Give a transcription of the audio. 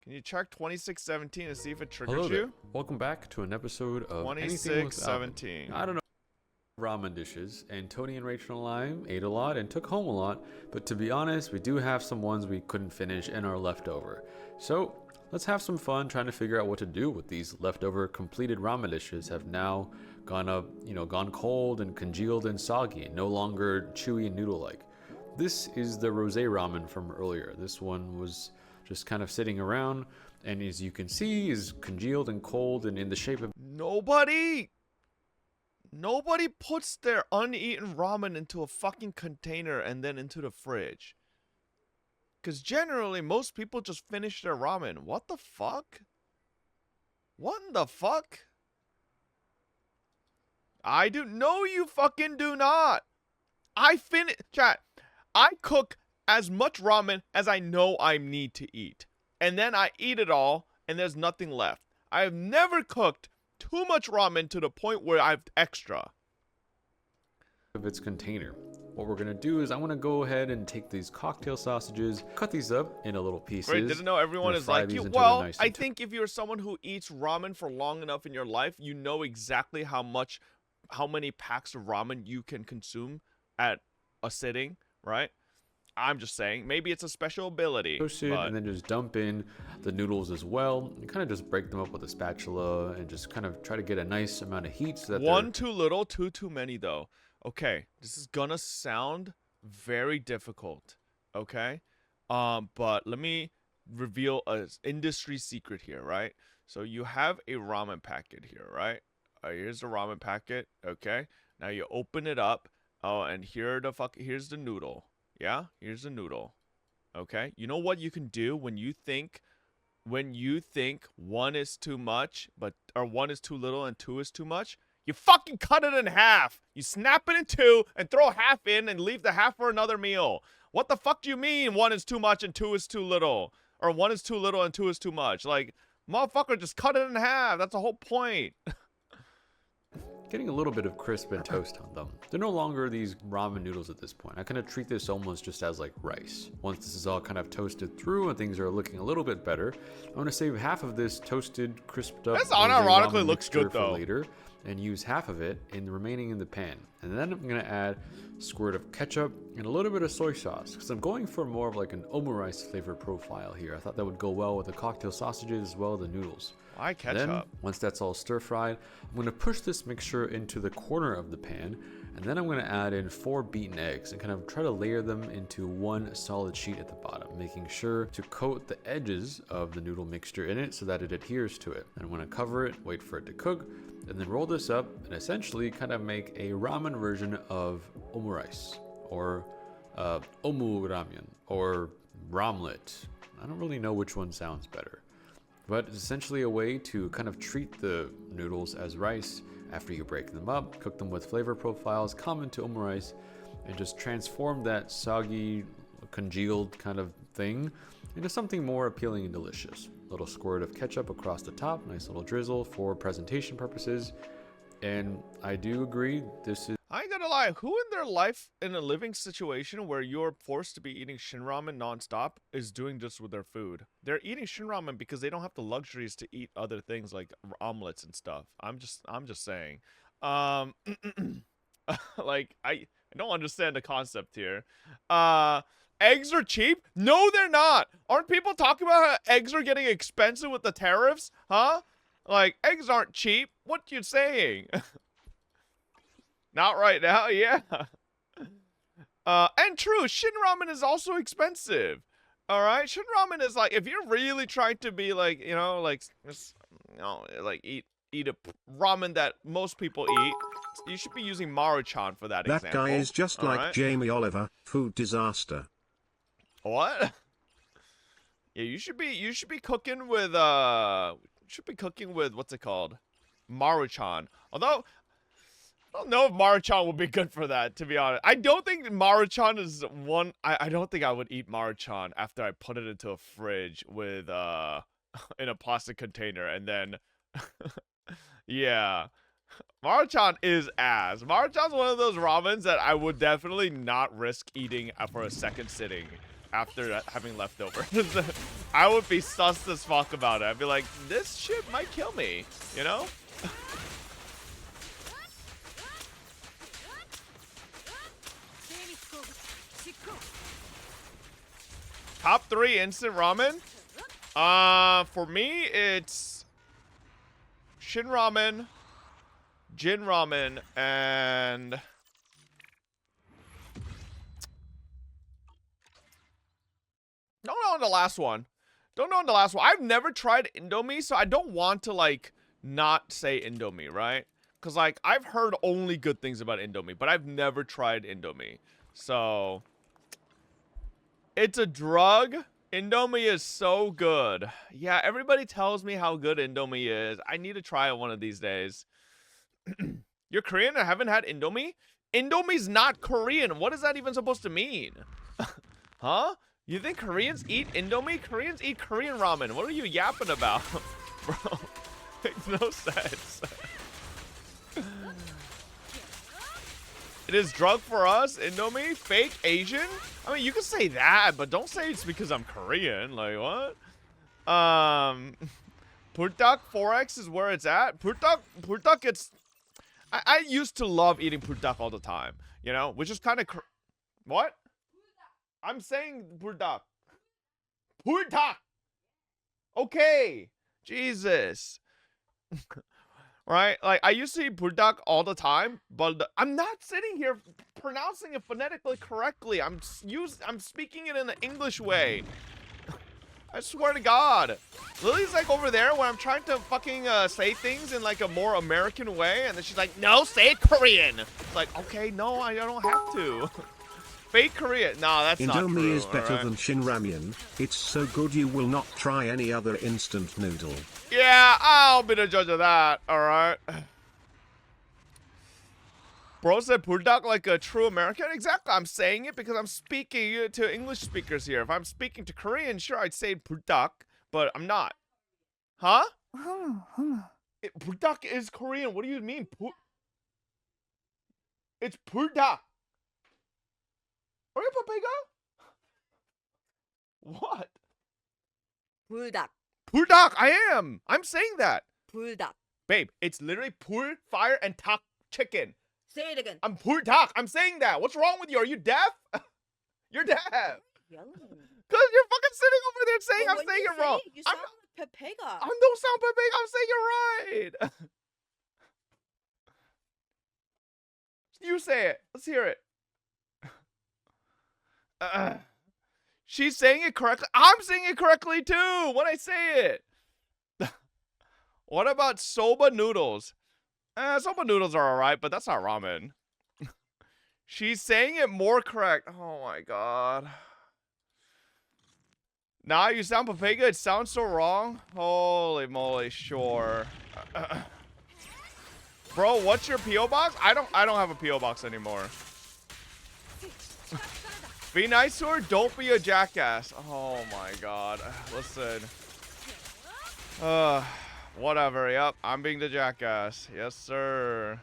Can you check 2617 and see if it triggers Hello there. you? Welcome back to an episode of Anything with Alvin. 2617. I don't know ramen dishes, and Tony and Rachel and I ate a lot and took home a lot, but to be honest, we do have some ones we couldn't finish and are left over. So let's have some fun trying to figure out what to do with these leftover completed ramen dishes have now gone cold and congealed and soggy, no longer chewy and noodle-like. This is the rosé ramen from earlier. This one was just kind of sitting around, and as you can see, is congealed and cold and in the shape of Nobody puts their uneaten ramen into a fucking container and then into the fridge. Because generally, most people just finish their ramen. What the fuck? What in the fuck? I do. No, you fucking do not. Chat. I cook as much ramen as I know I need to eat. And then I eat it all, and there's nothing left. I have never cooked too much ramen to the point where I've extra. of its container. What we're gonna do is I'm gonna go ahead and take these cocktail sausages, cut these up into little pieces. Right, didn't know everyone is like you. Well, I think if you're someone who eats ramen for long enough in your life, you know exactly how many packs of ramen you can consume at a sitting, right? I'm just saying, maybe it's a special ability. And then just dump in the noodles as well, and kind of just break them up with a spatula, and just kind of try to get a nice amount of heat so that one too little, two too many though. Okay, this is gonna sound very difficult. Okay, but let me reveal an industry secret here, right? So you have a ramen packet here, right? Here's the ramen packet. Okay, now you open it up. Oh, and here's the noodle. Yeah, here's the noodle. Okay, you know what you can do when you think one is too much, or one is too little and two is too much? You fucking cut it in half. You snap it in two and throw half in and leave the half for another meal. What the fuck do you mean one is too much and two is too little? Or one is too little and two is too much? Like, motherfucker, just cut it in half. That's the whole point. getting a little bit of crisp and toast on them. They're no longer these ramen noodles at this point. I kind of treat this almost just as like rice. Once this is all kind of toasted through and things are looking a little bit better, I'm going to save half of this toasted, crisped up. This unironically looks good though. Later, and use half of it in the remaining in the pan. And then I'm going to add a squirt of ketchup and a little bit of soy sauce, because I'm going for more of like an omurice flavor profile here. I thought that would go well with the cocktail sausages as well as the noodles. Why ketchup? Then, once that's all stir fried, I'm going to push this mixture into the corner of the pan, and then I'm going to add in 4 beaten eggs and kind of try to layer them into one solid sheet at the bottom, making sure to coat the edges of the noodle mixture in it so that it adheres to it. And I'm going to cover it, wait for it to cook, and then roll this up and essentially kind of make a ramen version of omurice, or omu ramen, or ramlet. I don't really know which one sounds better. But it's essentially a way to kind of treat the noodles as rice after you break them up, cook them with flavor profiles common to omurice, and just transform that soggy, congealed kind of thing into something more appealing and delicious. A little squirt of ketchup across the top, nice little drizzle for presentation purposes. And I do agree, this is... I ain't gonna lie, who in their life, in a living situation where you're forced to be eating shin ramen nonstop, is doing this with their food? They're eating shin ramen because they don't have the luxuries to eat other things like omelets and stuff. I'm just saying. Like, I don't understand the concept here. Eggs are cheap? No, they're not. Aren't people talking about how eggs are getting expensive with the tariffs? Huh? Like, eggs aren't cheap. What you saying? Not right now, yeah. And true, shin ramen is also expensive. All right, shin ramen is like, if you're really trying to be like, like eat a ramen that most people eat, you should be using Maruchan for that example. That guy is just like Jamie Oliver, food disaster. What? Yeah, you should be cooking with what's it called? Maruchan. Although I don't know if Maruchan would be good for that, to be honest. I don't think Maruchan is one. I don't think I would eat Maruchan after I put it into a fridge with in a plastic container and then yeah. Maruchan is ass. Maruchan's one of those ramens that I would definitely not risk eating for a second sitting. after having leftovers. I would be sus as fuck about it. I'd be like, this shit might kill me, you know? Top 3 instant ramen? For me, it's Shin Ramen, Jin Ramen, and don't know on the last one. Don't know on the last one. I've never tried Indomie, so I don't want to, like, not say Indomie, right? Because, like, I've heard only good things about Indomie, but I've never tried Indomie. So, it's a drug. Indomie is so good. Yeah, everybody tells me how good Indomie is. I need to try it one of these days. You're Korean and haven't had Indomie? Indomie's not Korean. What is that even supposed to mean? Huh? You think Koreans eat Indomie? Koreans eat Korean ramen. What are you yapping about? Bro, makes no sense. It is drug for us, Indomie? Fake Asian? I mean, you can say that, but don't say it's because I'm Korean. Like, what? Purdak Forex is where it's at. Purdak, it's... I used to love eating purdak all the time, you know? Which is kind of... What? I'm saying purdak. Purdak! Okay. Jesus. Right? Like, I used to eat purdak all the time, but I'm not sitting here pronouncing it phonetically correctly. I'm speaking it in an English way. I swear to God. Lily's like over there when I'm trying to fucking say things in like a more American way, and then she's like, no, say it Korean. It's like, okay, no, I don't have to. Fake Korean. No, that's not true. Indomie is better than Shin Ramyun. It's so good you will not try any other instant noodle. Yeah, I'll be the judge of that. All right. Bro said purdak like a true American. Exactly. I'm saying it because I'm speaking to English speakers here. If I'm speaking to Korean, sure, I'd say purdak, but I'm not. Huh? Purdak is Korean. What do you mean? It's purdak. Are you Papega? What? 불닭. Purdak. I am. I'm saying that. 불닭. Babe, it's literally pur, fire, and tak, chicken. Say it again. I'm purdak. I'm saying that. What's wrong with you? Are you deaf? You're deaf. Yelling. Because you're fucking sitting over there saying I'm saying it wrong. You sound like Pepega. I don't sound Papega. I'm saying it right. You say it. Let's hear it. She's saying it correctly. I'm saying it correctly too when I say it. What about soba noodles? Soba noodles are alright, but that's not ramen. She's saying it more correct. Oh my god. Nah, you sound Papega. It sounds so wrong. Holy moly, sure. Bro, what's your P.O. box? I don't have a P.O. box anymore. Be nice to her, don't be a jackass. Oh my god. Listen. Whatever, yep. I'm being the jackass. Yes, sir.